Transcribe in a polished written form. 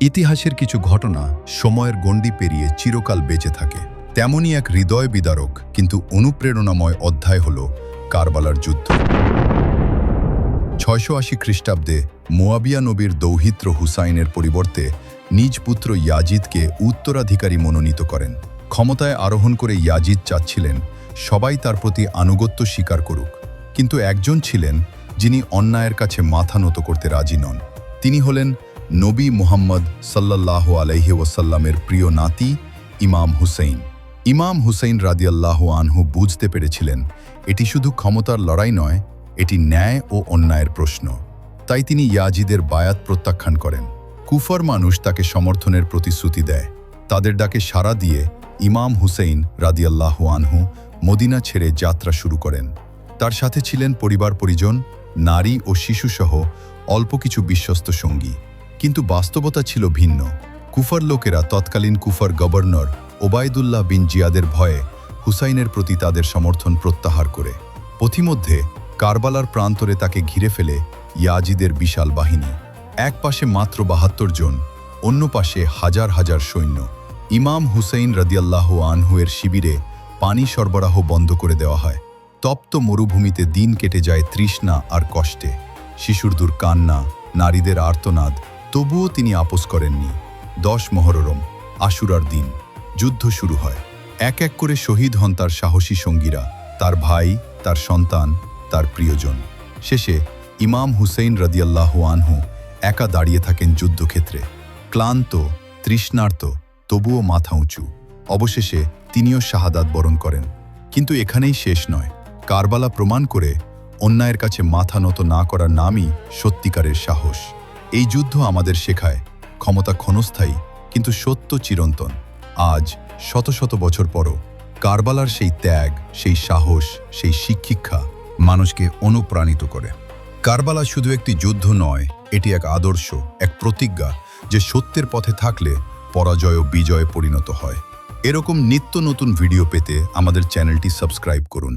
ইতিহাসের কিছু ঘটনা সময়ের গণ্ডি পেরিয়ে চিরকাল বেঁচে থাকে। তেমনই এক হৃদয় বিদারক কিন্তু অনুপ্রেরণাময় অধ্যায় হল কারবালার যুদ্ধ। 680 খ্রিস্টাব্দে মুয়াবিয়া নবীর দৌহিত্র হুসাইনের পরিবর্তে নিজ পুত্র ইয়াজিদকে উত্তরাধিকারী মনোনীত করেন। ক্ষমতায় আরোহণ করে ইয়াজিদ চাচ্ছিলেন সবাই তার প্রতি আনুগত্য স্বীকার করুক, কিন্তু একজন ছিলেন যিনি অন্যায়ের কাছে মাথা নত করতে রাজি নন। তিনি হলেন নবী মুহাম্মদ সাল্লাল্লাহু আলাইহি ওয়াসাল্লামের প্রিয় নাতি ইমাম হুসাইন। ইমাম হুসাইন রাদিয়াল্লাহু আনহু বুঝতে পেরেছিলেন এটি শুধু ক্ষমতার লড়াই নয়, এটি ন্যায় ও অন্যায়ের প্রশ্ন। তাই তিনি ইয়াজিদের বায়াত প্রত্যাখ্যান করেন। কুফার মানুষ তাকে সমর্থনের প্রতিশ্রুতি দেয়। তাদের ডাকে সাড়া দিয়ে ইমাম হুসাইন রাদিয়াল্লাহু আনহু মদিনা ছেড়ে যাত্রা শুরু করেন। তার সাথে ছিলেন পরিবার পরিজন, নারী ও শিশুসহ অল্প কিছু বিশ্বস্ত সঙ্গী। কিন্তু বাস্তবতা ছিল ভিন্ন। কুফার লোকেরা তৎকালীন কুফার গভর্নর ওবায়দুল্লাহ বিন জিয়াদের ভয়ে হুসাইনের প্রতি তাদের সমর্থন প্রত্যাহার করে। পথিমধ্যে কারবালার প্রান্তরে তাকে ঘিরে ফেলে ইয়াজিদের বিশাল বাহিনী। এক পাশে মাত্র ৭২ জন, অন্য পাশে হাজার হাজার সৈন্য। ইমাম হুসাইন রাদিয়াল্লাহু আনহুয়ের শিবিরে পানি সরবরাহ বন্ধ করে দেওয়া হয়। তপ্ত মরুভূমিতে দিন কেটে যায় তৃষ্ণা আর কষ্টে। শিশুরদের কান্না, নারীদের আর্তনাদ, তবুও তিনি আপোস করেননি। 10 মুহররম, আশুরার দিন যুদ্ধ শুরু হয়। এক এক করে শহীদ হন তার সাহসী সঙ্গীরা, তার ভাই, তার সন্তান, তার প্রিয়জন। শেষে ইমাম হুসাইন রাদিয়াল্লাহু আনহু একা দাঁড়িয়ে থাকেন যুদ্ধক্ষেত্রে, ক্লান্ত, তৃষ্ণার্ত, তবুও মাথা উঁচু। অবশেষে তিনিও শাহাদাত বরণ করেন। কিন্তু এখানেই শেষ নয়। কারবালা প্রমাণ করে অন্যায়ের কাছে মাথা নত না করার নামই সত্যিকারের সাহস। এই যুদ্ধ আমাদের শেখায় ক্ষমতা ক্ষণস্থায়ী, কিন্তু সত্য চিরন্তন। আজ শত শত বছর পরও কারবালার সেই ত্যাগ, সেই সাহস, সেই শিক্ষা মানুষকে অনুপ্রাণিত করে। কারবালা শুধু একটি যুদ্ধ নয়, এটি এক আদর্শ, এক প্রতিজ্ঞা যে সত্যের পথে থাকলে পরাজয় ও বিজয়ে পরিণত হয়। এরকম নিত্য নতুন ভিডিও পেতে আমাদের চ্যানেলটি সাবস্ক্রাইব করুন।